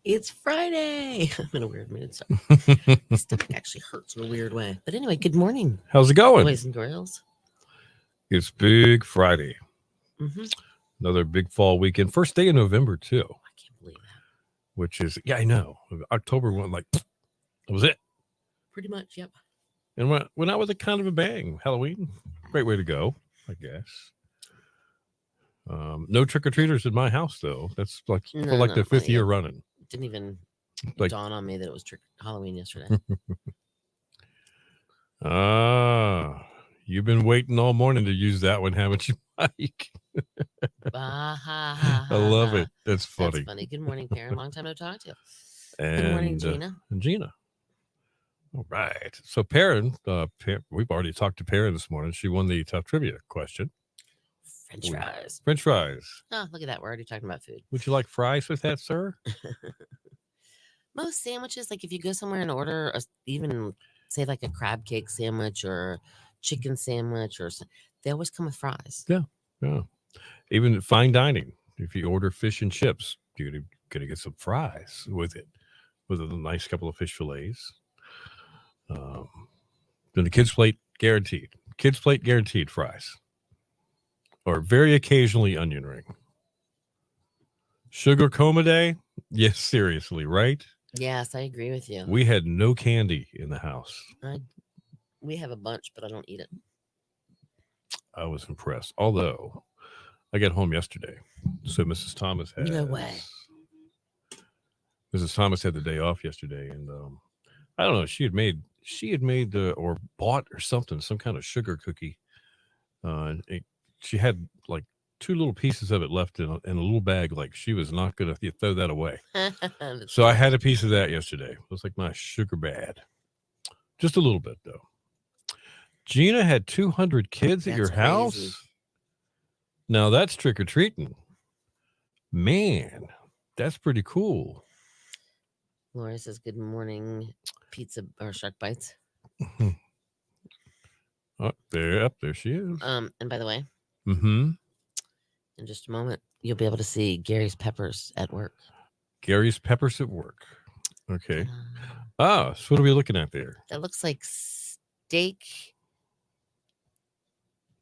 It's Friday. I'm in a weird mood. So my stomach actually hurts in a weird way. But anyway, good morning, How's it going? boys and girls. It's Big Friday. Mm-hmm. Another big fall weekend. First day of November, too, I can't believe that. which is, yeah, I know. October went like, that was it. Pretty much, yep. And went out with a kind of a bang. Halloween, great way to go, I guess. No trick or treaters in my house, though. That's like for No, like the no, fifth year running. didn't even Like, dawn on me that it was Halloween yesterday. You've been waiting all morning to use that one, haven't you, Mike? Bah, ha, ha, I ha, love ha. it. That's That's funny. funny. Good morning, Karen. Long time no talk to you. Good morning, And Gina. Gina. All right. So Perrin, we've already talked to Perrin this morning. She won the tough trivia question. French fries. French fries. Oh, look at that. We're already talking about food. Would you like fries with that, sir? Most sandwiches, like if you go somewhere and order even say like a crab cake sandwich or chicken sandwich they always come with fries. Yeah. Even fine dining, if you order fish and chips, you're gonna get some fries with it, with a nice couple of fish fillets. Then the kids plate guaranteed. Kids plate guaranteed fries, or very occasionally onion ring. Sugar coma day? Yes, seriously, right? Yes, I agree with you. We had no candy in the house. We have a bunch, but I don't eat it. I was impressed. Although I got home yesterday, so Mrs. Thomas had No way. Mrs. Thomas had the day off yesterday, and I don't know. She had made or bought or something, some kind of sugar cookie. She had like two little pieces of it left in a little bag. Like she was not going to throw that away. So I had a piece of that yesterday. It was like my sugar bad. Just a little bit though. Gina had 200 kids at your house. Crazy. Now that's trick or treating. Man, that's pretty cool. Lori says, "Good morning, pizza or shark bites." There she is. And by the way, in just a moment, you'll be able to see Gary's peppers at work. Gary's peppers at work. Okay. So what are we looking at there? That looks like steak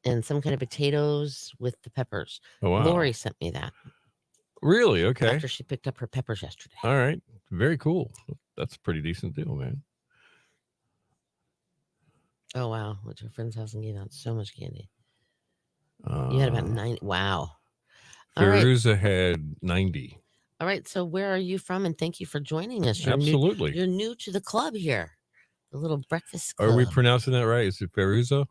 and some kind of potatoes with the peppers. Oh, wow. Lori sent me that. Really? Okay. After she picked up her peppers yesterday. All right. Very cool. That's a pretty decent deal, man. Oh, wow. Went to a friend's house and gave out so much candy. You had about 90. Wow. Feruza had 90. All right. So where are you from? And thank you for joining us. Absolutely. You're new to the club here. The little breakfast club. Are we pronouncing that right? Is it Feruza?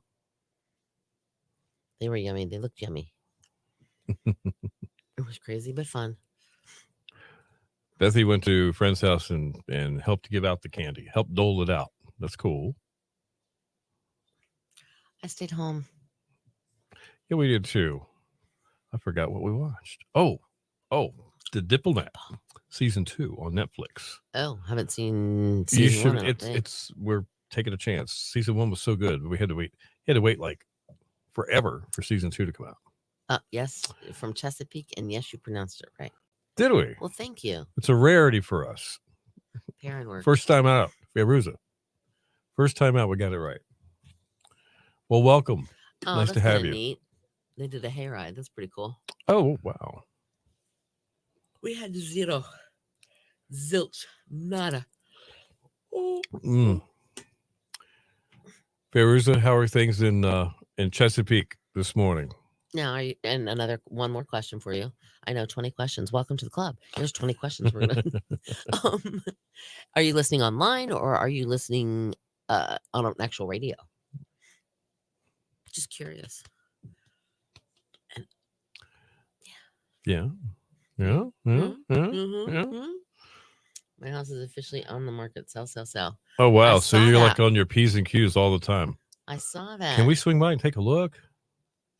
They were yummy. They looked yummy. It was crazy, but fun. Bethy went to a friend's house and helped give out the candy, helped dole it out. That's cool. I stayed home. Yeah, we did too. I forgot what we watched. Oh, The Diplomat, season 2 on Netflix. Oh, haven't seen season 1. We're taking a chance. Season 1 was so good, but we had to wait. You had to wait like forever for season 2 to come out. Yes, from Chesapeake, and yes, you pronounced it right. Did we? Well, thank you. It's a rarity for us. Parent work. First time out, Feruza. First time out, we got it right. Well, welcome. Nice to have you. Neat. They did a hayride. That's pretty cool. Oh, wow. We had zero. Zilch. Nada. Feruza, how are things in Chesapeake this morning? Now, and one more question for you. I know 20 questions. Welcome to the club. Here's 20 questions. We're gonna. Are you listening online or are you listening on an actual radio? Just curious. And, yeah. My house is officially on the market. Sell. Oh, wow. So you're like on your P's and Q's all the time. I saw that. Can we swing by and take a look?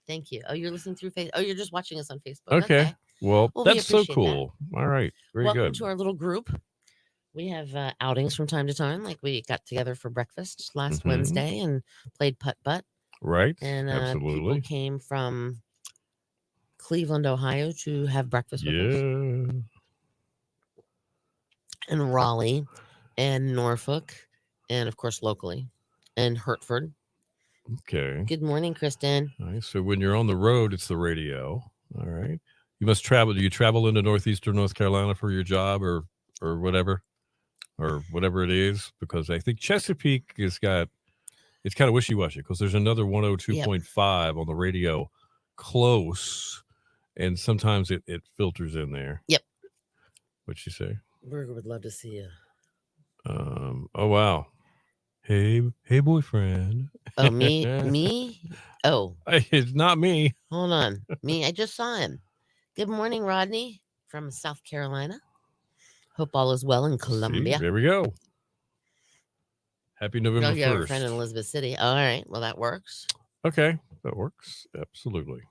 Thank you. Oh, you're listening through Facebook. Oh, you're just watching us on Facebook. Okay. Well, that's so cool. That. All right. Very Welcome good. to our little group. We have outings from time to time. Like we got together for breakfast last Wednesday and played putt-putt. Right. And absolutely. people came from Cleveland, Ohio to have breakfast with us. and Raleigh and Norfolk and, of course, locally and Hertford. Okay. Good morning, Kristen. All right. So when you're on the road, it's the radio. All right. You must travel. Do you travel into northeastern North Carolina for your job or whatever it is? Because I think Chesapeake has got, it's kind of wishy-washy because there's another 102.5 on the radio close, and sometimes it filters in there. Yep. What'd she say? Burger would love to see you. Oh wow. Hey boyfriend. Oh, me? Oh, It's not me. hold on. Me, I just saw him. Good morning, Rodney from South Carolina. Hope all is well in Columbia. See, there we go. Happy November Oh, you have a friend 1st. in Elizabeth City. All right. Well, that works. Okay, that works. Absolutely.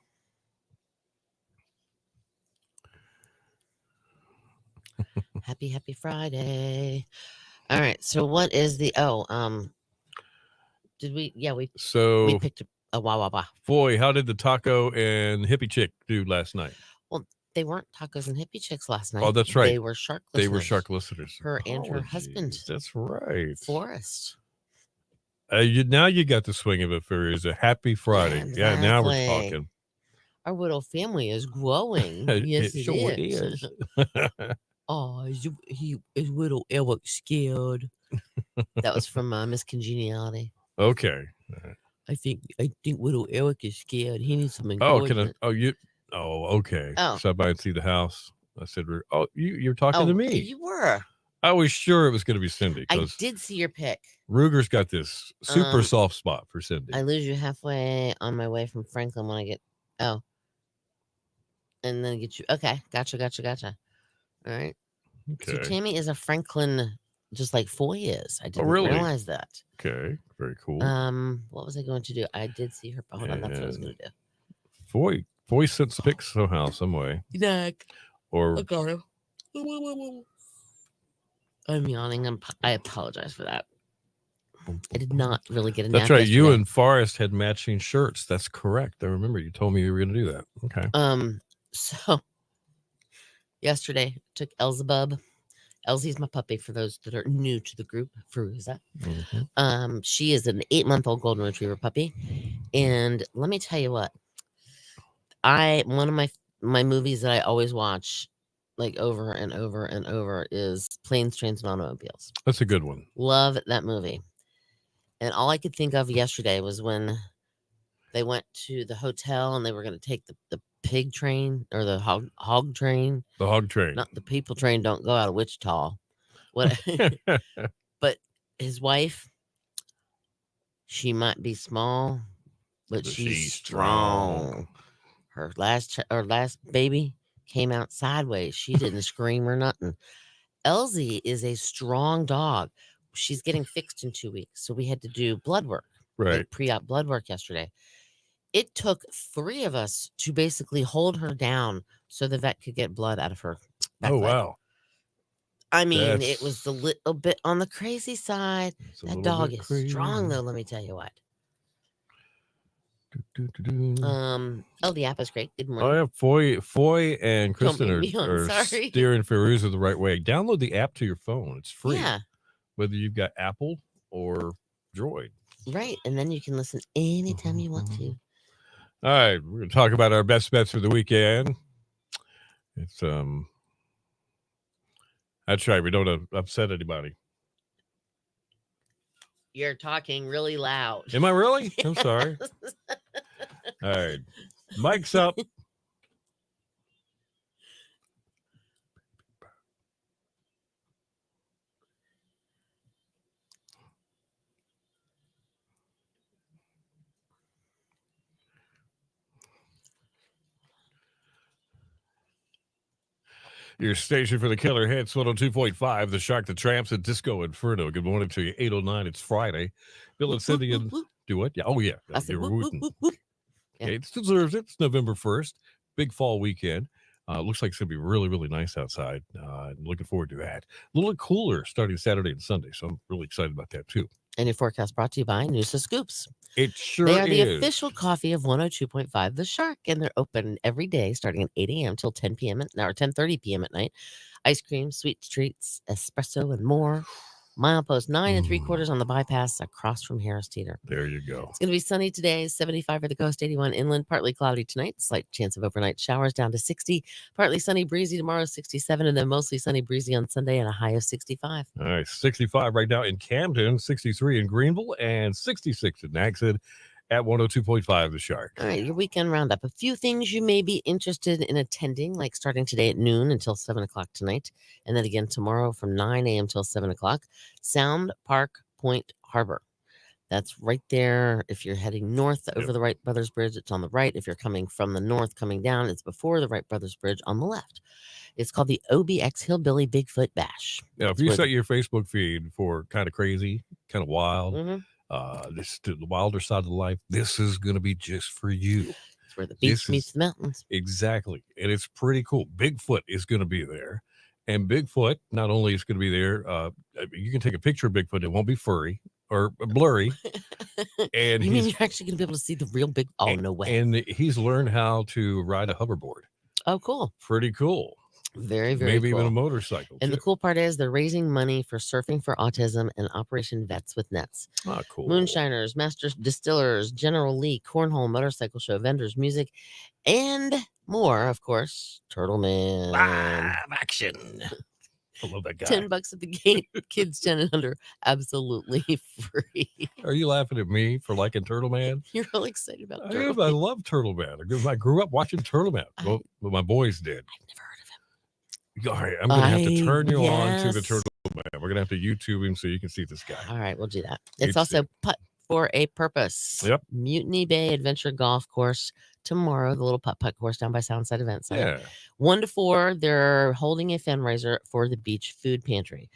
Happy Friday. All right. So what is the did we we So picked a Wawa. boy, how did the taco and hippie chick do last night? Well, they weren't tacos and hippie chicks last night. Oh, that's right. They were shark They were listeners. shark listeners. Her and her husband. Apologies. That's right. Forrest. Now you got the swing of it, Fairy. It's a happy Friday. Yeah, now we're Exactly. talking. Our little family is growing. Yes, it sure is. is. Oh, is little Eric scared? That was from Miss Congeniality. Okay. I think little Eric is scared. He needs some Oh, encouragement. okay. Oh. Stop by and see the house. I said, oh, you're talking to me. You were. I was sure it was going to be Cindy. I did see your pic. Ruger's got this super soft spot for Cindy. I lose you halfway on my way from Franklin when I get and then get you. Okay, gotcha. All right. Okay. So Tammy is a Franklin, just like Foy is. I didn't really? realize that. Okay, very cool. What was I going to do? I did see her. Hold on, that's what I was going to do. Foy sent pics somehow, some way. Or okay. I'm yawning. I apologize for that. I did not really get a nap. That's right. Yesterday. You and Forrest had matching shirts. That's correct. I remember you told me you were going to do that. Okay. So yesterday took Elzebub. Elsie's my puppy for those that are new to the group. Feruza. Mm-hmm. She is an 8-month-old golden retriever puppy, and let me tell you what. One of my movies that I always watch, like over and over and over, is Planes, Trains, and Automobiles. That's a good one. Love that movie. And all I could think of yesterday was when they went to the hotel and they were going to take the pig train or the hog train. The hog train. Not the people train. Don't go out of Wichita. What? But his wife, she might be small, but she's strong. Her last baby came out sideways. She didn't scream or nothing. Elsie is a strong dog. She's getting fixed in 2 weeks, so we had to do blood work, right? Pre-op blood work yesterday. It took 3 of us to basically hold her down so the vet could get blood out of her back leg. Wow. I mean, it was a little bit on the crazy side. That dog is strong, though. Let me tell you what. The app is great. Good morning. Oh yeah, Foy and Kristen are steering Feruza the right way. Download the app to your phone. It's free. Yeah. Whether you've got Apple or Droid. Right, and then you can listen anytime you want to. All right, we're going to talk about our best bets for the weekend. It's that's right. We don't upset anybody. You're talking really loud. Am I really? I'm sorry. All right. Mic's up. Your station for the killer hits 102.5, the Shark, the Tramps, and Disco Inferno. Good morning to you. 8:09. It's Friday. Bill and Cindy and do what? Yeah. Oh yeah. You're rooting. Okay, it deserves it. It's November 1st. Big fall weekend. Looks like it's gonna be really, really nice outside. Looking forward to that. A little cooler starting Saturday and Sunday, so I'm really excited about that too. And your forecast brought to you by Noosa Scoops. It sure They are the is. official coffee of 102.5 The Shark, and they're open every day starting at 8 a.m. till 10 p.m. or 10:30 p.m. at night. Ice cream, sweet treats, espresso, and more. Milepost 9 3/4 on the bypass across from Harris Teeter. There you go. It's going to be sunny today, 75 for the coast, 81 inland, partly cloudy tonight, slight chance of overnight showers down to 60, partly sunny, breezy tomorrow, 67, and then mostly sunny, breezy on Sunday and a high of 65. All right, 65 right now in Camden, 63 in Greenville, and 66 in Nags Head at 102.5 The Shark. All right, your weekend roundup. A few things you may be interested in attending, like starting today at noon until 7 o'clock tonight, and then again tomorrow from 9 a.m. till 7 o'clock. Sound Park Point Harbor. That's right there. If you're heading north over the Wright Brothers Bridge, it's on the right. If you're coming from the north, coming down, it's before the Wright Brothers Bridge on the left. It's called the OBX Hillbilly Bigfoot Bash. Now, if you set your Facebook feed for kind of crazy, kind of wild, this the wilder side of life, this is going to be just for you. It's where the beach meets the mountains. Exactly. And it's pretty cool. Bigfoot is going to be there. And Bigfoot not only is going to be there, you can take a picture of Bigfoot. It won't be furry or blurry. And you mean you're actually going to be able to see the real big? Oh, no way. And he's learned how to ride a hoverboard. Oh, cool. Pretty cool. Very, very Maybe cool. even a motorcycle. And too. the cool part is they're raising money for Surfing for Autism and Operation Vets with Nets. Ah, cool. Moonshiners, Master Distillers, General Lee, Cornhole, Motorcycle Show, vendors, music, and more, of course. Turtle Man. Action. I love that guy. $10 at the gate. Kids 10 and under, absolutely free. Are you laughing at me for liking Turtle Man? You're all excited about I Turtle am. I love Turtle Man. I grew up watching Turtle Man. Well, my boys did. I've never heard of him. All right, I'm going to have to turn you on to the Turtle Man. We're going to have to YouTube him so you can see this guy. All right, we'll do that. It's also Putt for a Purpose. Yep. Mutiny Bay Adventure Golf Course tomorrow, the little putt course down by Soundside Event Center. Yeah. 1 to 4, they're holding a fundraiser for the beach food pantry.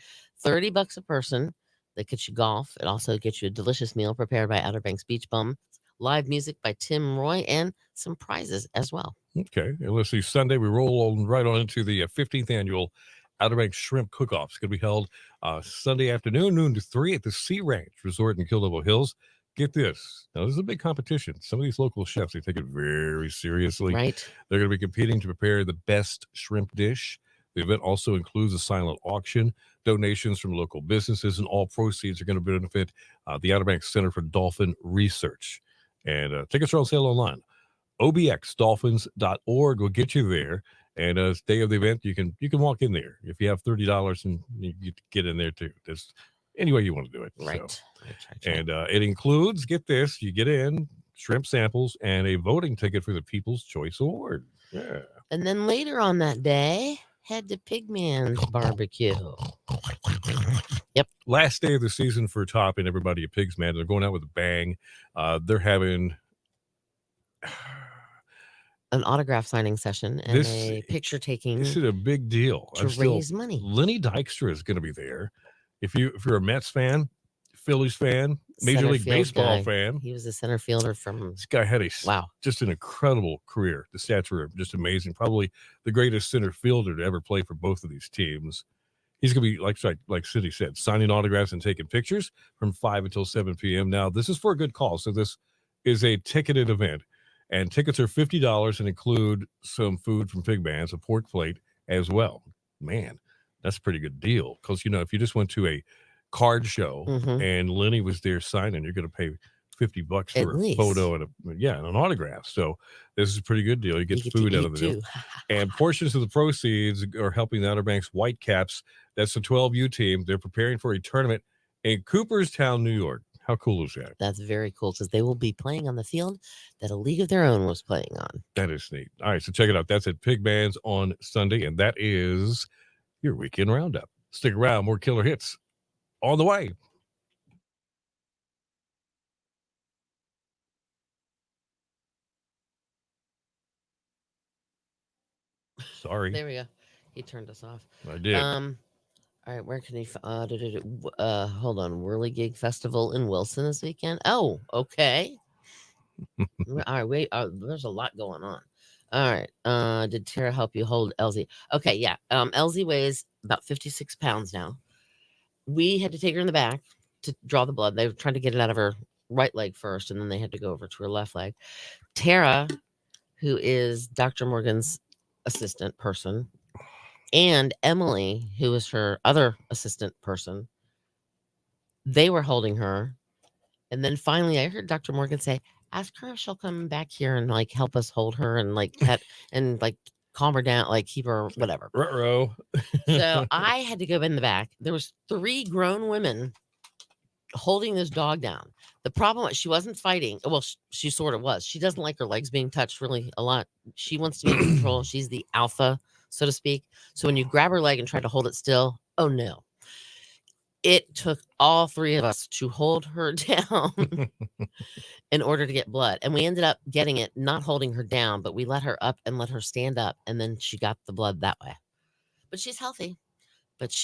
$30 a person. That gets you golf. It also gets you a delicious meal prepared by Outer Banks Beach Bum. Live music by Tim Roy and some prizes as well. Okay. And let's see. Sunday, we roll right on into the 15th annual Outer Banks Shrimp Cook-Off. It's going to be held Sunday afternoon, noon to 3 at the Sea Ranch Resort in Kill Devil Hills. Get this. Now, this is a big competition. Some of these local chefs, they take it very seriously. Right. They're going to be competing to prepare the best shrimp dish. The event also includes a silent auction, donations from local businesses, and all proceeds are going to benefit the Outer Banks Center for Dolphin Research. And tickets are on sale online. obxdolphins.org will get you there. And day of the event, you can walk in there if you have $30 and you get in there too. There's any way you want to do it. Right. So. Right. And it includes, get this, you get in shrimp samples and a voting ticket for the People's Choice Award. Yeah. And then later on that day, head to Pigman's Barbecue. Yep. Last day of the season for Top and everybody at Pigs Man. They're going out with a bang. They're having an autograph signing session and a picture taking. This is a big deal to raise money. Lenny Dykstra is going to be there. If you're a Mets fan, Phillies fan, Major League Baseball fan, he was a center fielder from. This guy had just an incredible career. The stats were just amazing. Probably the greatest center fielder to ever play for both of these teams. He's going to be, like Cindy said, signing autographs and taking pictures from 5 until 7 p.m. Now, this is for a good cause. So this is a ticketed event. And tickets are $50 and include some food from Pigman's, a pork plate as well. Man, that's a pretty good deal. Because, if you just went to a card show and Lenny was there signing, you're going to pay $50 for a photo and an autograph. So this is a pretty good deal. You get food out of the deal. And portions of the proceeds are helping the Outer Banks Whitecaps. That's the 12U team. They're preparing for a tournament in Cooperstown, New York. How cool is that? That's very cool because they will be playing on the field that a league of their own was playing on. That is neat. All right, so check it out. That's at Pigman's on Sunday, and that is your weekend roundup. Stick around. More killer hits on the way. Sorry. There we go. He turned us off. I did. All right, where can he? Hold on. Whirligig Festival in Wilson this weekend. Oh, okay. All right, wait. There's a lot going on. All right. Did Tara help you hold Elsie? Okay, yeah. Elsie weighs about 56 pounds now. We had to take her in the back to draw the blood. They were trying to get it out of her right leg first, and then they had to go over to her left leg. Tara, who is Dr. Morgan's assistant person, and Emily, who is her other assistant person, they were holding her. And then finally, I heard Dr. Morgan say, "Ask her if she'll come back here and like help us hold her and like pet and like calm her down, like keep her whatever." Ruh-roh. So I had to go in the back. There was 3 grown women holding this dog down. The problem was she wasn't fighting. Well, she sort of was. She doesn't like her legs being touched really a lot. She wants to be in control. She's the alpha, so to speak. So when you grab her leg and try to hold it still, oh no. It took all 3 of us to hold her down in order to get blood. And we ended up getting it, not holding her down, but we let her up and let her stand up. And then she got the blood that way. But she's healthy. But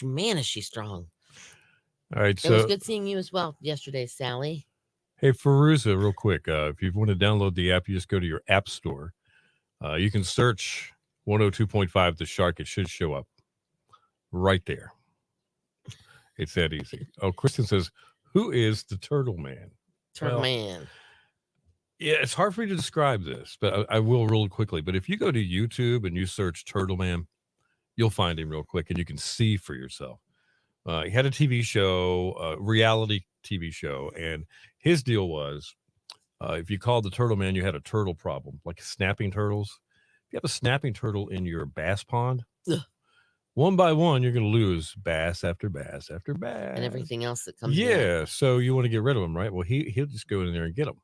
man, is she strong. All right. It was So, good seeing you as well yesterday, Sally. hey, Feruza, real quick. If you want to download the app, you just go to your app store. You can search 102.5 The Shark. It should show up right there. It's that easy. Oh, Kristen says, "Who is the Turtle Man?" Turtle Well, Man. Yeah, it's hard for me to describe this, but I will real quickly. But if you go to YouTube and you search Turtle Man, you'll find him real quick and you can see for yourself. He had a TV show, reality TV show, and his deal was if you called the Turtle Man, you had a turtle problem, like snapping turtles. If you have a snapping turtle in your bass pond, Ugh. one by one, you're going to lose bass after bass after bass. And everything else that comes in. Yeah, so you want to get rid of them, right? Well, he'll just go in there and get them.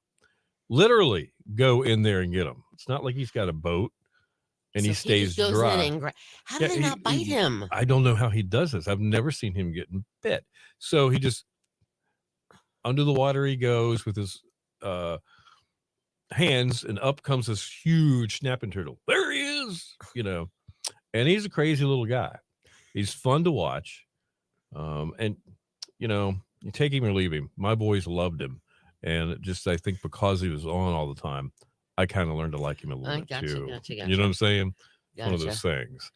Literally go in there and get them. It's not like he's got a boat and he So stays just goes dry. in and how do they not bite him? I don't know how he does this. I've never seen him getting bit. So he just under the water he goes with his hands, and up comes this huge snapping turtle. There he is, and he's a crazy little guy. He's fun to watch. And you take him or leave him. My boys loved him. And I think because he was on all the time, I kind of learned to like him a little bit too. Gotcha. You know what I'm saying? Gotcha. One of those things.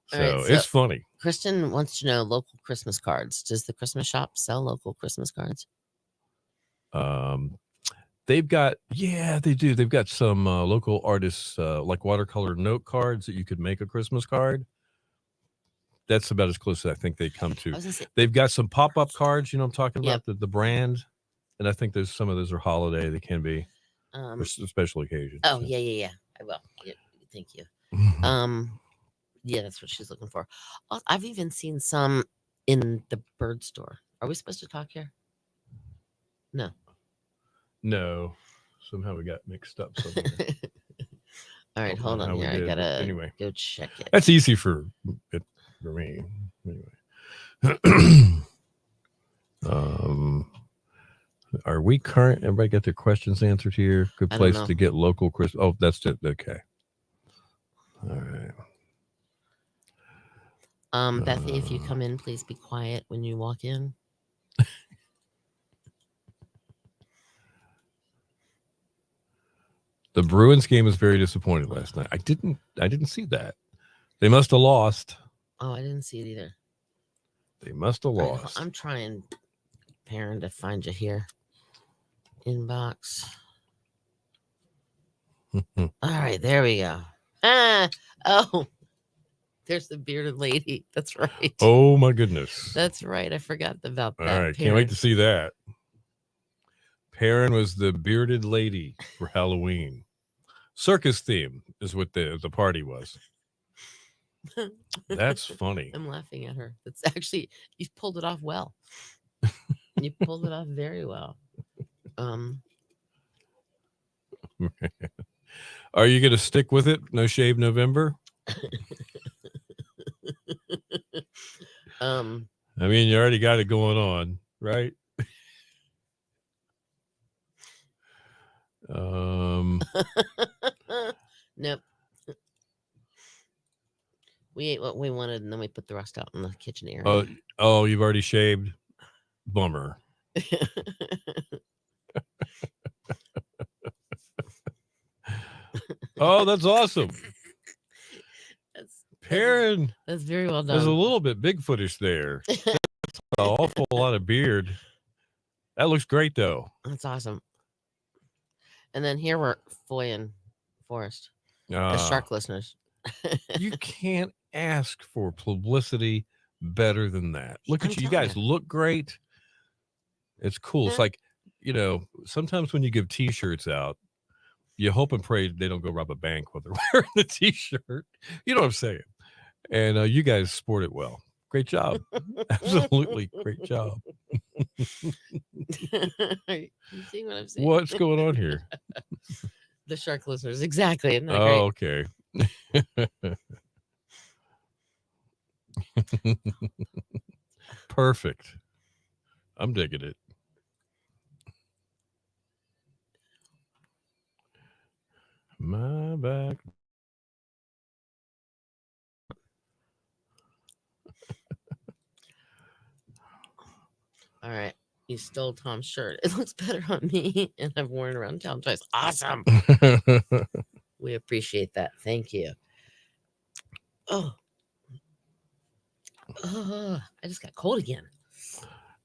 So, right, so it's funny. Kristen wants to know local Christmas cards. Does the Christmas shop sell local Christmas cards? They've got, they do. They've got some local artists like watercolor note cards that you could make a Christmas card. That's about as close as I think they come to. They've got some pop-up cards, I'm talking about, the brand. And I think some of those are holiday. They can be for special occasions. Oh, yeah. I will. Yeah, thank you. Yeah, that's what she's looking for. I've even seen some in the bird store. Are we supposed to talk here? No. No. Somehow we got mixed up somewhere. All right, hold on here. I gotta go check it. That's easy for me. Anyway. Are we current? Everybody got their questions answered here? Good place to get local Christmas. Oh, that's it. Okay. All right. Bethy, if you come in, please be quiet when you walk in. The Bruins game was very disappointing last night. I didn't see that. They must have lost. Oh, I didn't see it either. They must have lost. I'm trying, Perrin, to find you here. Inbox. All right, there we go. There's the bearded lady. That's right. Oh my goodness. That's right. I forgot about that. All right, can't wait to see that. Perrin was the bearded lady for Halloween. Circus theme is what the party was. That's funny. I'm laughing at her. That's actually, you pulled it off well. You pulled it off very well. Are you going to stick with it? No Shave November? I mean, you already got it going on, right? Nope. We ate what we wanted, and then we put the rest out in the kitchen area. Oh, you've already shaved? Bummer. Oh, that's awesome. Perrin. That's very well done. There's a little bit Bigfootish there. That's an awful lot lot of beard. That looks great, though. That's awesome. And then here we're Foy and Forrest, the Uh, shark listeners. you can't ask for publicity better than that. Look I'm at you. You telling guys ya. look great. It's cool. It's Yeah. like, sometimes when you give T-shirts out, you hope and pray they don't go rob a bank while they're wearing the T-shirt. You know what I'm saying? And you guys sport it well. Great job. Absolutely great job. You see what I'm saying? What's going on here? The shark listeners. Exactly. Isn't that Oh, great? okay. Perfect. I'm digging it. My back. All right. You stole Tom's shirt. It looks better on me, and I've worn it around town twice. Awesome. We appreciate that. Thank you. Oh. I just got cold again.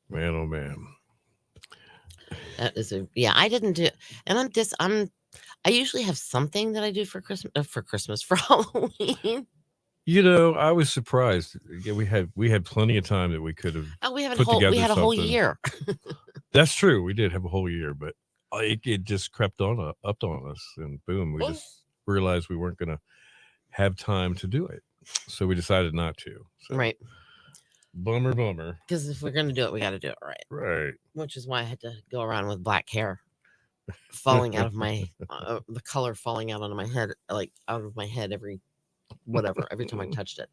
Man, oh man. That is I didn't do, and I usually have something that I do for Christmas, for Halloween. I was surprised. Yeah, we had plenty of time that we could have. Oh, we Put together had a whole something. year. That's true. We did have a whole year, but it just crept up on us, and boom, we just realized we weren't going to have time to do it, so we decided not to. So, Right. Bummer. Because if we're going to do it, we got to do it right. Right. Which is why I had to go around with black hair falling out of my, the color falling out onto my head, like out of my head every time I touched it.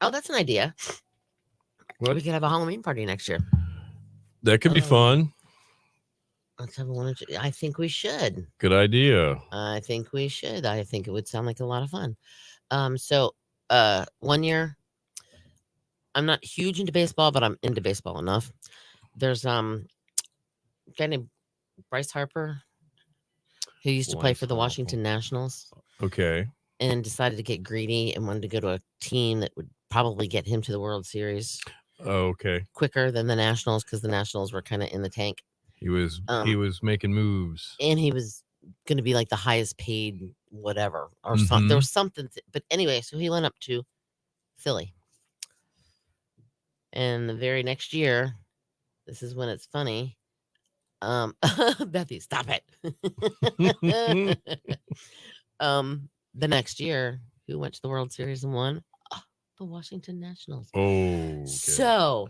Oh, that's an idea. What? We could have a Halloween party next year. That could be fun. Let's have one. I think we should. Good idea. I think we should. I think it would sound like a lot of fun. So 1 year, I'm not huge into baseball, but I'm into baseball enough. There's a guy named Bryce Harper who used to play for the Washington Nationals. Okay. And decided to get greedy and wanted to go to a team that would probably get him to the World Series. Okay. Quicker than the Nationals, because the Nationals were kind of in the tank. He was making moves, and he was going to be like the highest paid whatever or something. There was something, but anyway, so he went up to Philly, and the very next year, this is when it's funny. Bethy, stop it. The next year, who went to the World Series and won? The Washington Nationals. Oh, okay. So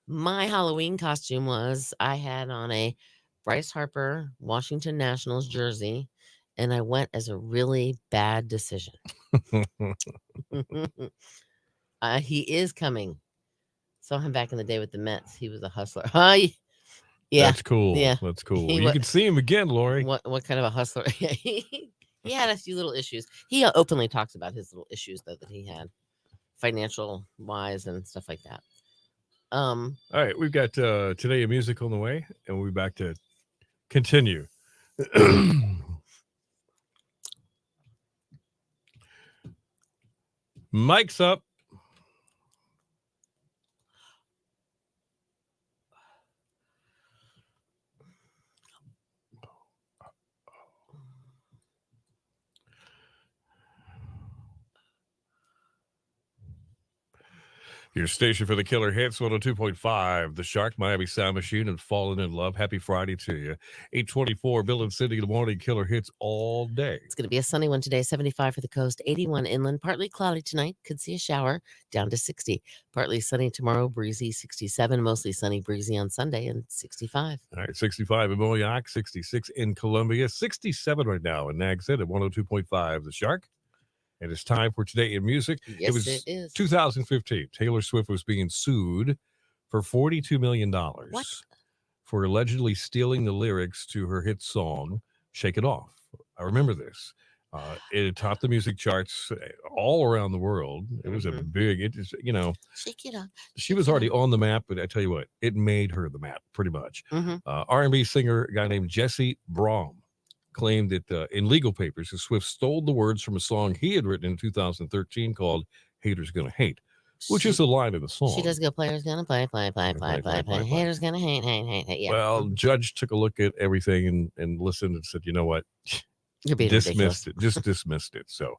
my Halloween costume was I had on a Bryce Harper Washington Nationals jersey, and I went as a really bad decision. He is coming. Saw him back in the day with the Mets. He was a hustler. Yeah. That's cool. Yeah. That's cool. You can see him again, Lori. What kind of a hustler? He had a few little issues. He openly talks about his little issues, though, that he had financial wise and stuff like that. All right, we've got Today a Music on the way, and we'll be back to continue. Mic's up. Your station for the killer hits, 102.5, The Shark, Miami Sound Machine, and Fallen in Love. Happy Friday to you. 824, Bill and Cindy in the morning, killer hits all day. It's going to be a sunny one today, 75 for the coast, 81 inland, partly cloudy tonight, could see a shower, down to 60. Partly sunny tomorrow, breezy, 67, mostly sunny, breezy on Sunday, and 65. All right, 65 in Moyoc, 66 in Columbia, 67 right now in Nags Head at 102.5, The Shark. And it's time for Today in Music. Yes, it is. 2015. Taylor Swift was being sued for $42 million for allegedly stealing the lyrics to her hit song, Shake It Off. I remember this. It topped the music charts all around the world. It was a big, Shake it off. She was already on the map, but I tell you what, it made her the map pretty much. R&B singer, a guy named Jesse Braum, claimed that in legal papers, Swift stole the words from a song he had written in 2013 called Haters Gonna Hate. which is the line of the song. She does go, players gonna play, haters gonna hate. Yeah. Well, judge took a look at everything and listened and said, you know what? You're being ridiculous. Dismissed it. Just dismissed it. So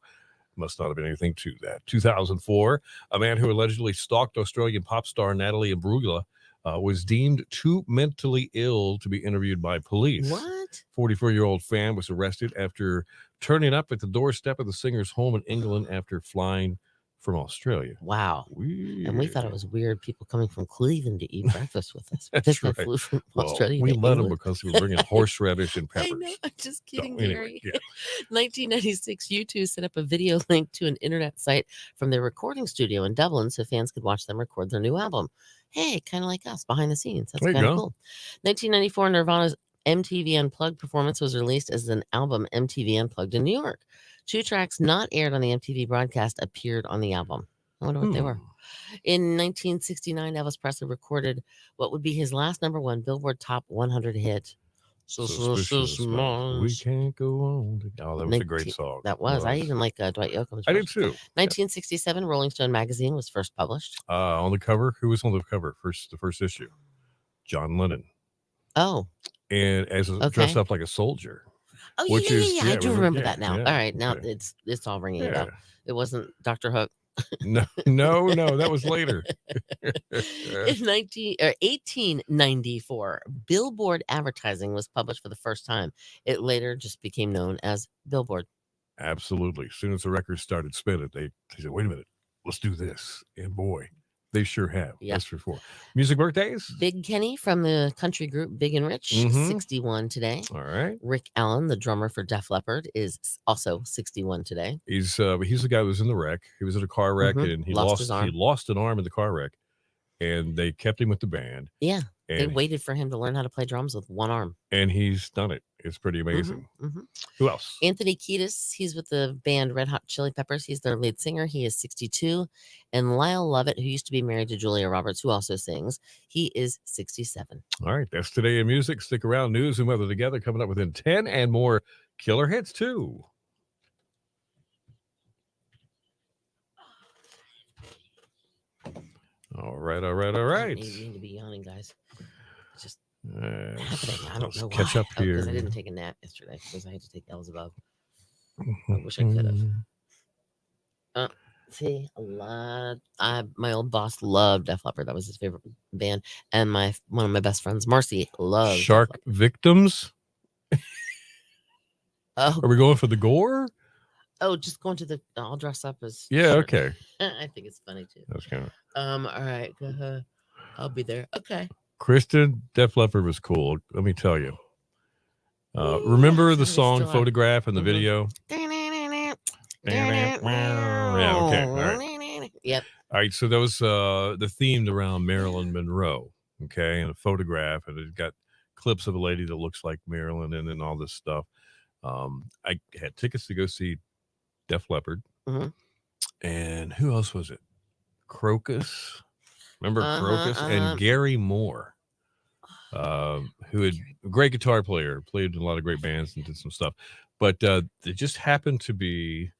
must not have been anything to that. 2004, a man who allegedly stalked Australian pop star Natalie Imbruglia was deemed too mentally ill to be interviewed by police. What? 44-year-old fan was arrested after turning up at the doorstep of the singer's home in England after flying from Australia. Wow. Weird. And we thought it was weird people coming from Cleveland to eat breakfast with us. That's This guy right. flew from Well, Australia we to let him England. because he was bringing horseradish and I peppers. know. I'm just kidding, So, anyway, Gary. yeah. 1996, U2 set up a video link to an internet site from their recording studio in Dublin so fans could watch them record their new album. Hey, kind of like us, behind the scenes. That's There you kind of go. cool. 1994, Nirvana's MTV Unplugged performance was released as an album, MTV Unplugged in New York. 2 tracks not aired on the MTV broadcast appeared on the album. I wonder what they were. In 1969, Elvis Presley recorded what would be his last #1 Billboard Top 100 hit. Suspicious minds. We can't go on. Oh, that was a great 19 song. That was. I even like Dwight Yoakam's I did version. too. 1967, Rolling Stone magazine was first published. On the cover, who was on the cover? The first issue, John Lennon, Oh, and dressed Okay. up like a soldier. oh Which yeah, is- yeah, yeah. I yeah, do remember- remember yeah, that now. yeah, All right, now okay. it's all ringing a Yeah. bell. It wasn't Dr. Hook. No, that was later. In 1894, Billboard advertising was published for the first time. It later just became known as Billboard. Absolutely. As soon as the records started spinning, they said, "Wait a minute, let's do this." And boy, they sure have. Yeah. That's for sure. Music birthdays. Big Kenny from the country group Big and Rich, Mhm. 61 today. All right. Rick Allen, the drummer for Def Leppard, is also 61 today. He's the guy who was in the wreck. He was in a car wreck Mhm. and he Lost his arm. lost an arm in the car wreck, and they kept him with the band. Yeah, they And waited for him to learn how to play drums with one arm. and he's done it. It's pretty amazing. Mhm. Who else? Anthony Kiedis, he's with the band Red Hot Chili Peppers. He's their lead singer. He is 62. And Lyle Lovett, who used to be married to Julia Roberts, who also sings, he is 67. All right, that's today in music. Stick around. News and weather together coming up within 10 and more killer hits too. All right. I need to be yawning, guys. It's just happening. I don't Let's know catch why. up Because here. I didn't take a nap yesterday because I had to take L's above. I wish I could have. See, my old boss loved Def Leppard. That was his favorite band. And one of my best friends, Marcy, loved Def Shark Leppard. victims. Oh, Are we going for the gore? just going to I'll dress up as. Yeah. shark. Okay. I think it's funny too. That's kind of. All right. I'll be there. Okay. Kristen, Def Leppard was cool. Let me tell you. Yeah, Remember the they song still are. "Photograph" and the Mhm. video? Yeah. Okay. All right. Yep. All right, so that was the themed around Marilyn Monroe, okay, and a photograph, and it got clips of a lady that looks like Marilyn and all this stuff. I had tickets to go see Def Leppard, Mhm. and who else was it? Crocus. Remember Crocus? Uh-huh. And Gary Moore, who had a great guitar player, played in a lot of great bands and did some stuff. But they just happened to be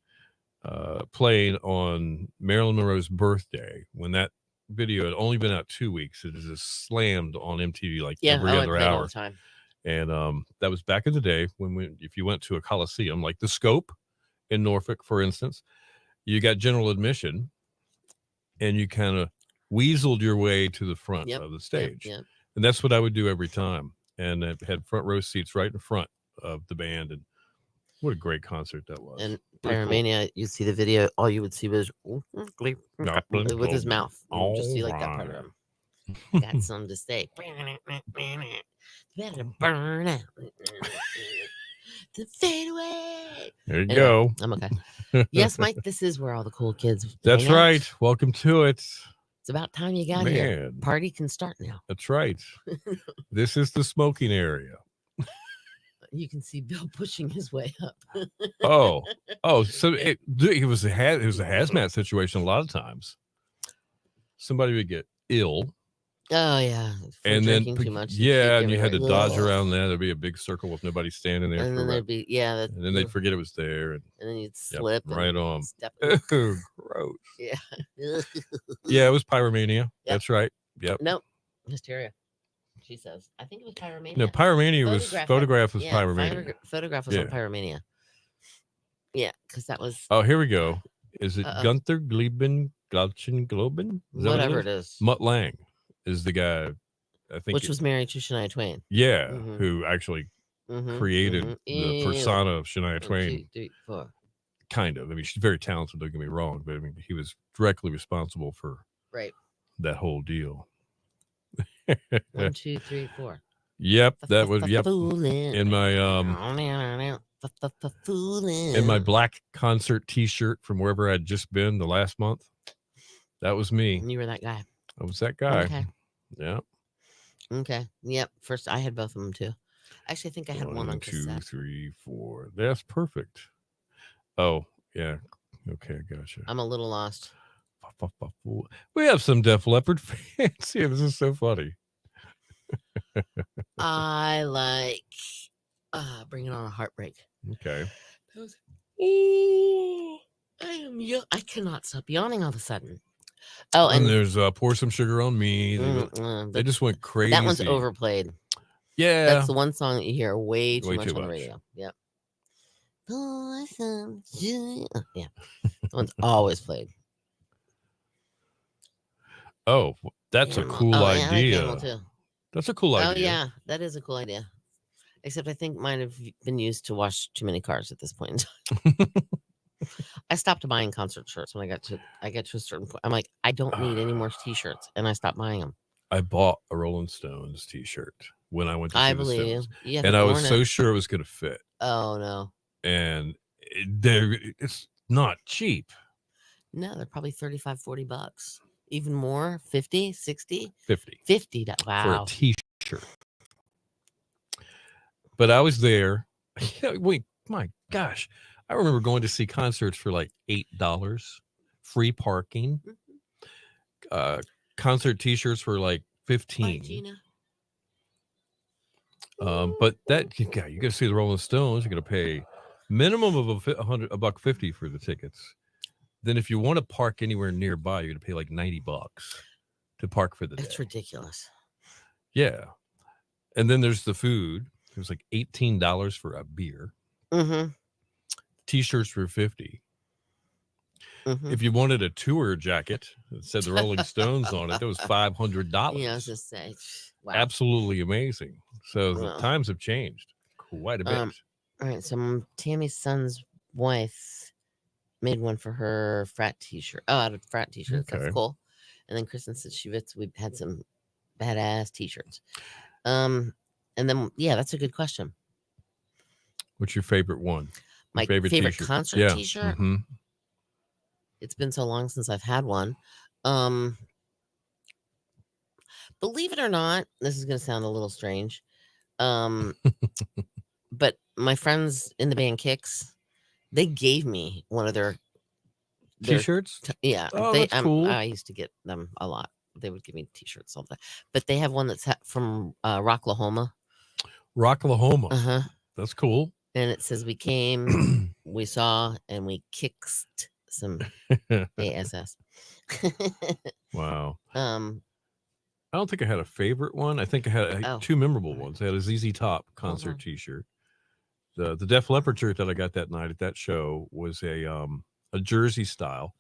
playing on Marilyn Monroe's birthday when that video had only been out 2 weeks. It just slammed on MTV like every I other play it all hour. the time. And that was back in the day when if you went to a Coliseum like the Scope in Norfolk, for instance, you got general admission and you kind of weaseled your way to the front Yep, of the stage. Yep. And that's what I would do every time. And I had front row seats right in front of the band. And what a great concert that was. And Pretty cool. Pyromania, you see the video, all you would see was with his mouth. You would just see like that part of him. Got something to say. Better burn out. The fade away. There you Anyway, go. I'm okay. Yes, Mike, this is where all the cool kids. That's hang out. right. Welcome to it. It's about time you got here. Man, Party can start now. that's right. This is the smoking area. You can see Bill pushing his way up. Oh, so it was a hazmat situation a lot of times. Somebody would get ill Oh yeah, from And then, drinking too much. You'd yeah, puke and you had to everywhere. dodge Ugh. around there. There'd be a big circle with nobody standing there And for then about, there'd be that, and then they'd forget it was there. And and then you'd yep, slip right and on. step. Oh, gross. Yeah. Yeah, it was Pyromania. Yep. That's right. Yep. Nope. Hysteria. She says. I think it was No, Pyromania. Pyromania was Photograph was Yeah, Pyromania. Photograph was on Yeah. Pyromania. Yeah, because that was Oh, here we go. Is it Uh-oh. Gunther Gleben, Glauchen Globen? Is that whatever what it is, Mutt Lang is the guy. I think. which was married to Shania Twain. Yeah, Mhm. who actually Mhm, created mhm. the Ew. persona of Shania 1, Twain. 2, 3, 4. Kind of. I mean, she's very talented. Don't get me wrong, but I mean, he was directly responsible for Right. that whole deal. 1, 2, 3, 4. Yep, that was yep. Foolin'. In my Foolin'. in my black concert T-shirt from wherever I'd just been the last month. That was me. You were that guy. I was that guy. Okay. Yeah. Okay. Yep. First, I had both of them too. Actually, I think I had one on 1, 2, cassette. 3, 4. That's perfect. Oh yeah. Okay, gotcha. I'm a little lost. We have some Def Leppard fans here. This is so funny. I like Bring It On a Heartbreak. Okay. Ooh, I cannot stop yawning all of a sudden. Oh, And and there's Pour Some Sugar on Me. They just went crazy. that one's overplayed. Yeah. That's the one song that you hear way too much on the radio. Yep. Pour some sugar. Yeah. That one's always played. Oh, that's Animal. a cool I like idea. Animal too. That's a cool idea. Oh yeah, that is a cool idea. Except I think mine have been used to wash too many cars at this point. I stopped buying concert shirts when I get to a certain point. I'm like, I don't need any more T-shirts, and I stopped buying them. I bought a Rolling Stones T-shirt when I went to see I the believe you. Stones, Yeah, and I was so sure it was going to fit. Oh no. And it's not cheap. No, they're probably $35-$40. Even more, 50, 60? 50. 50. Wow. For a T-shirt. But I was there. Wait, my gosh. I remember going to see concerts for like $8, free parking. Concert T-shirts were like $15. Bye, Gina. But that you got to see the Rolling Stones. You're going to pay minimum of $150 for the tickets. Then if you want to park anywhere nearby, you're going to pay like $90 to park for the day. That's ridiculous. Yeah. And then there's the food. It was like $18 for a beer. Mm-hmm. T-shirts were $50. Mm-hmm. If you wanted a tour jacket that said the Rolling Stones on it, that was $500. Yeah, I was just saying. Wow. Absolutely amazing. So the times have changed quite a bit. All right, so Tammy's son's wife made one for her frat T-shirt. Oh, out of frat T-shirts. Okay. That's cool. And then Kristen said we had some badass T-shirts. And then that's a good question. What's your favorite one? My favorite t-shirt? concert T-shirt. Mm-hmm. It's been so long since I've had one. Believe it or not, this is going to sound a little strange. But my friends in the band Kicks, they gave me one of their T-shirts. Yeah. Oh, that's cool. I used to get them a lot. They would give me T-shirts all the time. But they have one that's from Rocklahoma. Rocklahoma. Uh-huh. That's cool. And it says we came, we saw, and we kicked some ASS. Wow. I don't think I had a favorite one. I think I had two memorable ones. I had a ZZ Top concert T-shirt. The Def Leppard shirt that I got that night at that show was a jersey style.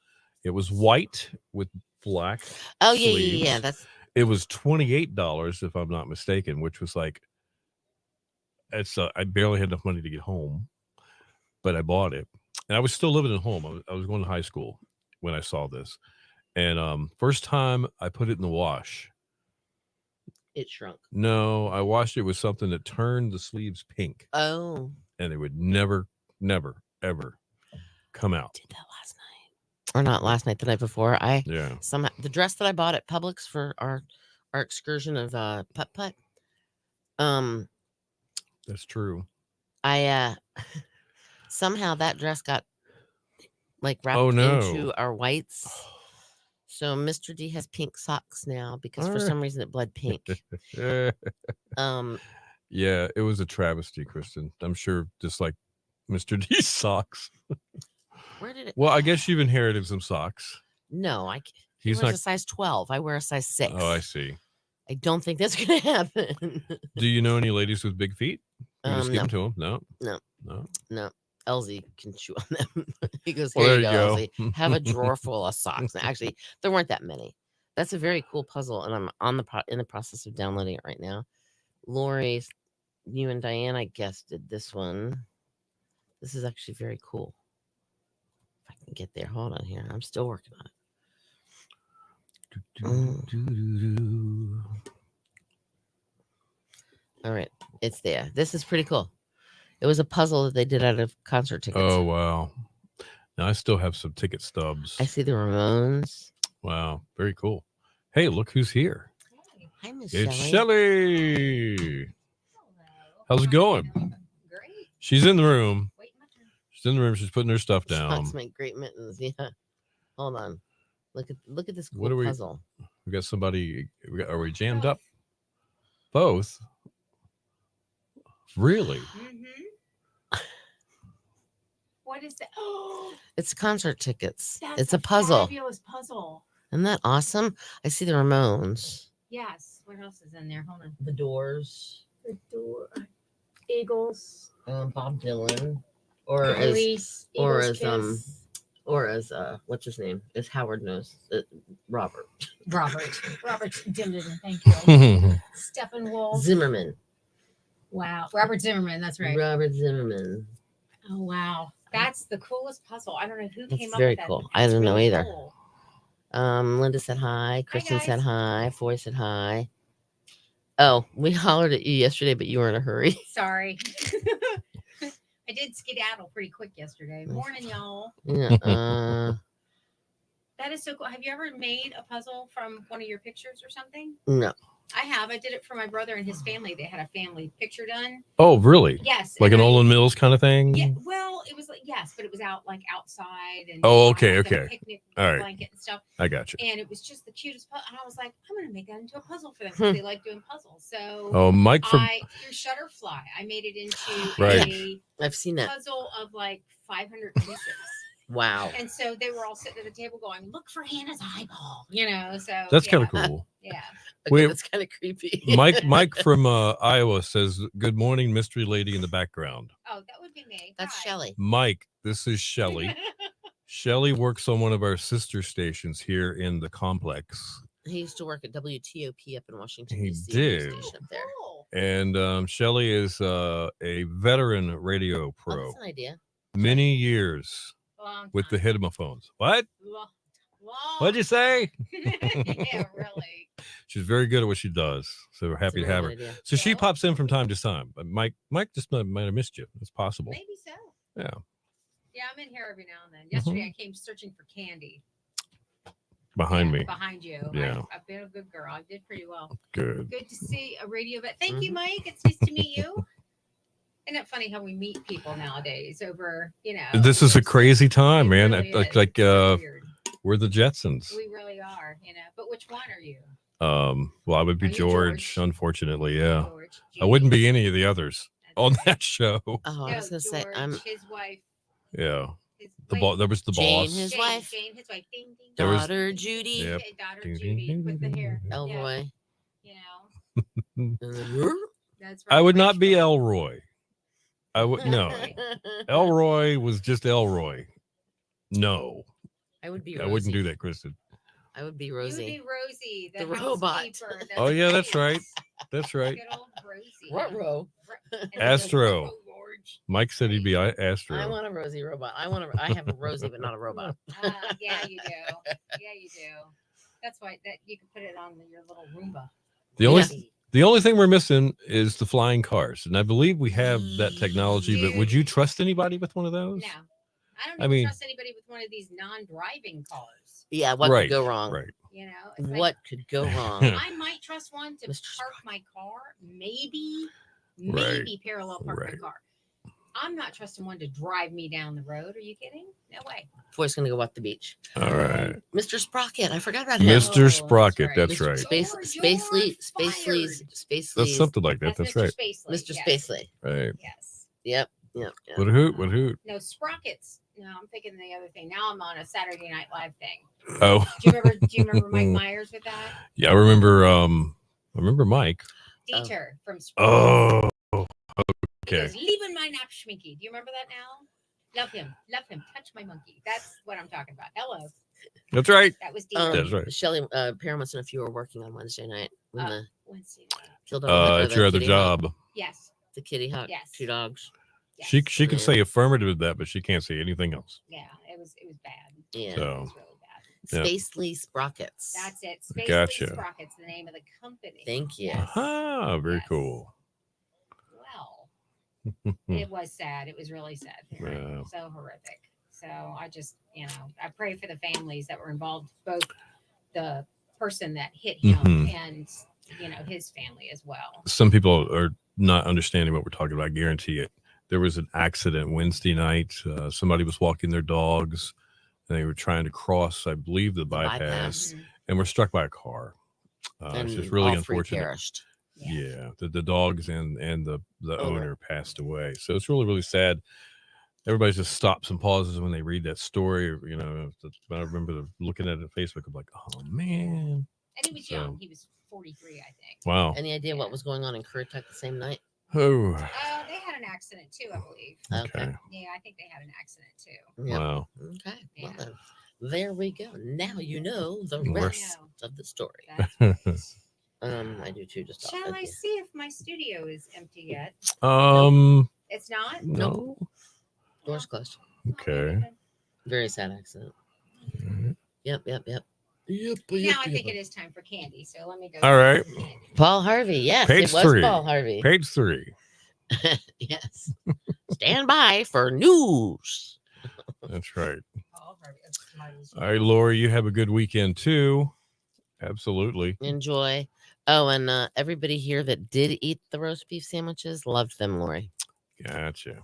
It was white with black. Oh sleeves. yeah. It was $28 if I'm not mistaken, which was like I barely had enough money to get home, but I bought it, and I was still living at home. I was going to high school when I saw this, and first time I put it in the wash, it shrunk. No, I washed it with something that turned the sleeves pink. Oh, and it would never, ever come out. Did that last night, or not last night? The night before, somehow the dress that I bought at Publix for our excursion of putt. That's true. I somehow that dress got like wrapped into our whites. So Mr. D has pink socks now because for Alright. some reason it bled pink. Um, Yeah, it was a travesty, Kristen. I'm sure, just like Mr. D's socks. where did it? Well, I guess you've inherited some socks. No, he He's wears not. a size 12. I wear a size 6. Oh, I see. I don't think that's gonna happen. Do you know any ladies with big feet? You just give No, them to them. No. No. No. no. Elsie can chew on them. He goes, Well, here there you you go, go. Elsie. Have a drawer full of socks. Now, actually, there weren't that many. That's a very cool puzzle, and I'm in the process of downloading it right now. Lori, you and Diane, I guess, did this one. This is actually very cool. If I can get there, hold on here. I'm still working on it. All right, it's there. This is pretty cool. It was a puzzle that they did out of concert tickets. Oh, wow. Now I still have some ticket stubs. I see the Ramones. Wow. Very cool. Hey, look who's here. Hi, Miss It's Shelley. Shelly. How's it going? Great. She's in the room. Wait, my turn. She's in the room. She's putting her stuff down. Socks make great mittens. Yeah. Hold on. Look at this cool What are we- puzzle. We got somebody. Are we jammed up? Both? Really? Mm-hmm. What is that? Oh, It's concert tickets. that's It's a puzzle. Fabulous puzzle. Isn't that awesome? I see the Ramones. Yes. What else is in there? Hold on. The Doors. The door. Eagles. Bob Dylan. Or Police. or Eagles as, Kiss. what's his name? As Howard knows. Robert. Robert Dimden. Thank you. Steppenwolf. Zimmerman. Wow. Robert Zimmerman. That's right. Robert Zimmerman. Oh wow. That's the coolest puzzle. I don't know who That's came up very with that. cool. but I that's didn't know really either. cool. Linda said hi. Kristen said guys. hi. Foy said hi. Oh, we hollered at you yesterday, but you were in a hurry. Sorry. I did skedaddle pretty quick yesterday. Morning, y'all. Yeah, That is so cool. Have you ever made a puzzle from one of your pictures or something? no. I have. I did it for my brother and his family. They had a family picture done. Oh, really? Yes. Like an and I- Olin Mills kind of thing? Yeah, well, it was like yes, but it was out like outside and Oh, I okay, had the okay. picnic All right. blanket and stuff. I got you. And it was just the cutest puzzle. And I was like, I'm gonna make that into a puzzle for them because they like doing puzzles. So Oh, Mike from. I through Shutterfly, I made it into Right. a I've seen that. puzzle of like 500 pieces. Wow. And so they were all sitting at the table going, "Look for Hannah's eyeball," you know. So That's yeah, kind of cool. Yeah. Okay, Wait. that's kind of creepy. Mike from Iowa says, "Good morning, mystery lady in the background." Oh, that would be me. That's Hi. Shelley. Mike, this is Shelly. Shelly works on one of our sister stations here in the complex, He used to work at WTOP up in Washington, He D.C. did. Station up there. Cool. and Shelly is a veteran radio Oh, pro, that's an idea. many years Long with the time. headphones. What? Long. What'd you say? Yeah, really. She's very good at what she does, so we're That's a happy to really have her. good idea. So she Yeah. pops in from time to time. But Mike just might have missed you. It's possible. Maybe so. Yeah. Yeah, I'm in here every now and then. Yesterday I came searching for candy. Behind Yeah, me. Behind you. Yeah. I've been a good girl. I did pretty well. Good. Good to see a radio vet. Thank Mm-hmm. you, Mike. It's nice to meet you. Isn't it funny how we meet people nowadays over, This is a it's- crazy time, it man. really Like is. like It's so uh, weird. we're the Jetsons. We really are, But which one are you? Well, I would be Are you George, George? unfortunately. Yeah, George. I wouldn't Judy. be any of the others That's on right. that show. Oh, I No, was gonna say George, I'm his wife. Yeah, His, the boss. There was the Jane, boss. his wife. Jane, his wife. Ding, ding, There was- daughter Judy. Yep. Okay, daughter Ding, Judy ding, with the ding, hair. ding, ding. Elroy. And then, that's right. I would not be Rachel. Elroy. I would no. Elroy was just Elroy. No, I would be. I Rosie. wouldn't do that, Kristen. I would be You would Rosie. be Rosie, The the, robot. housekeeper, the- Oh, yeah, that's right. That's right. Good old Rosie. Ruh-roh. And then Astro. the George. Mike said he'd be Astro. I want a Rosie robot. I have a Rosie, but not a robot. Yeah, you do. Yeah, you do. That's why that you can put it on your little Roomba. the only Yeah. the only thing we're missing is the flying cars, and I believe we have that technology. But would you trust anybody with one of those? No, I don't I even mean- trust anybody with one of these non-driving cars. Yeah, what Right, could go wrong? Right. It's like, What could go wrong? I might trust one to Mr. park my car, maybe Right, parallel park right. my car. I'm not trusting one to drive me down the road. Are you kidding? No way. Boy's gonna go walk the beach. All right. Mr. Sprocket, I forgot about him. Mr. Oh, Sprocket, that's Mr. right. Spacely's That's something like that. That's That's right. Mr. Spacely. Mr. Yes. Spacely. Right. Yes. Yep. Yep. What a hoot, what a hoot. No, Sprockets. No, I'm thinking the other thing. Now I'm on a Saturday Night Live thing. Oh, Do you remember Mike Myers with that? yeah, I remember Mike. Dieter from Sprockets. Oh, He okay. goes, Lieben mein Abschminky. Do you remember that now? Love him. Touch my monkey. That's what I'm talking about. Hello. That's right. That was Dieter. That's right. Shelley, Perrin wants to know if you were working on Wednesday night when the Wednesday night. killed over At your other job. Yes. the kitty hawk, Yes. 2 dogs. Yes. She can say affirmative to that, but she can't say anything else. Yeah, it was bad. Yeah. It So was really bad. Yeah. Spacely Sprockets. That's it. Space Gotcha. Sprockets, the name of the company. Thank you. Ah, very Yes. cool. Well, it was sad. It was really sad. Yeah. So horrific. So I just, I pray for the families that were involved, both the person that hit him Mhm. and, his family as well. Some people are not understanding what we're talking about. I guarantee it. There was an accident Wednesday night. Somebody was walking their dogs and they were trying to cross, I believe, the bypass, Mhm. and were struck by a car. And It's just really all 3 unfortunate. perished. Yeah, the dogs and the Owner. owner passed away. So it's really, really sad. Everybody just stops and pauses when they read that story. I remember looking at it on Facebook. I'm like, oh man, And he was young. He was 43, I think. wow. Any idea what was going on in Currituck the same night? Oh, They had an accident too, I believe. okay. Yeah, I think they had an accident too. Yep. Wow. Okay. Well, Yeah. then, there we go. Now you know the We're- rest of the story. That's I do too. Just Shall I see if my studio is empty yet? It's not? No. Doors closed. Okay. Very sad accident. Alright. Yep. Now I think it is time for candy. So let me go. All right. get some candy. Paul Harvey. Yes, Page it was 3. Paul Harvey. Page 3. Yes. Stand by for news. That's right. Oh, Harvey, that's Smarties. All right, Lori, you have a good weekend too. Absolutely. Enjoy. Oh, and everybody here that did eat the roast beef sandwiches loved them, Lori. Gotcha.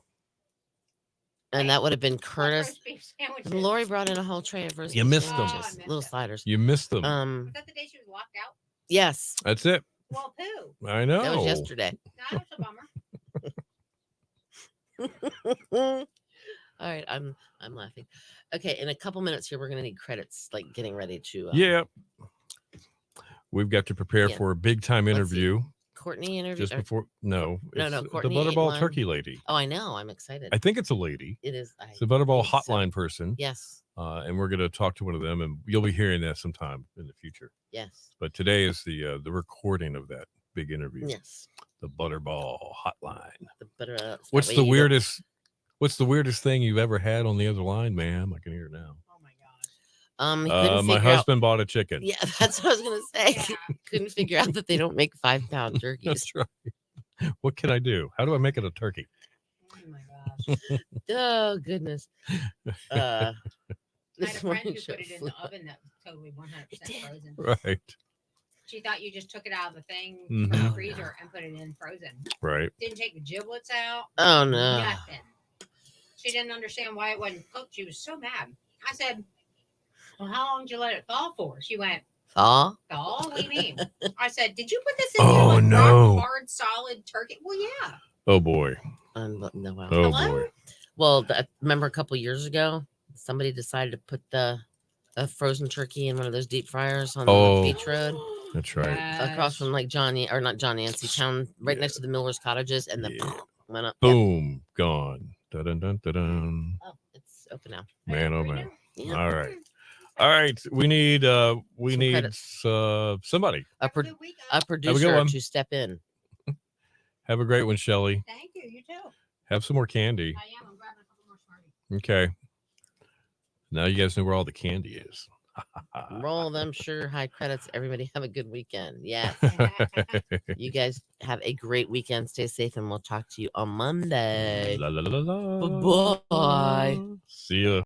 And that would have been What Curtis. roast beef sandwiches? Lori brought in a whole tray of roast You beef missed them. sandwiches, Oh, I missed little it. sliders. You missed them. Was that the day she was locked out? Yes, That's it. Well, poo. I know. that was yesterday. No, that's a bummer. All right, I'm laughing. Okay, in a couple minutes here, we're gonna need credits, like getting ready to. Yeah. We've got to prepare Yeah. for a big time Let's see. interview Courtney interview. just before. No, No, it's no, the Courtney ate Butterball one. turkey lady. Oh, I know. I'm excited. I think it's a lady. It is. It's a Butterball think so. hotline person. Yes. And we're going to talk to one of them, and you'll be hearing that sometime in the future. Yes. But today is the recording of that big interview. Yes. The Butterball hotline. The better. So that What's way the you don't- weirdest? What's the weirdest thing you've ever had on the other line, ma'am? I can hear it now. Oh my gosh. He couldn't My figure out- husband bought a chicken. Yeah, that's what I was gonna say. Yeah. Couldn't figure out that they don't make 5-pound turkeys. That's right. What can I do? How do I make it a turkey? Oh my gosh. Oh goodness. I had a This friend morning who show put it in flew the oven that was totally 100% did. frozen. Right. She thought you just took it out of the thing from Mhm. the Oh, freezer and put it in frozen. Right. Didn't take the giblets out. Oh no. Nothing. She didn't understand why it wasn't cooked. She was so mad. I said, "Well, how long did you let it thaw for?" She went, Thaw? "Thaw? What do you mean?" I said, "Did you put this in Oh, there like no. rock hard, solid turkey?" Well, yeah. Oh boy. No, wow. Oh Hello? boy. Well, remember a couple years ago, somebody decided to put a frozen turkey in one of those deep fryers on Oh. the beach road That's right. across from like not John Yancey town, right next to the Miller's cottages, and the Yeah. went up. Yep. Boom. Gone. Dun dun dun dun dun. Oh, it's open now. Man, oh We man. know. Yeah. All right. All right. We need Some somebody. A, Have a pro- good weekend. a producer one. to step in. Have a great one, Shelly. Thank you. You too. Have some more candy. I am. I'm grabbing a couple more Smarties. Okay. Now you guys know where all the candy is. Roll them sugar high credits. Everybody have a good weekend. Yes. You guys have a great weekend. Stay safe, and we'll talk to you on Monday. La, la, la, la, la. Bye-bye. See ya.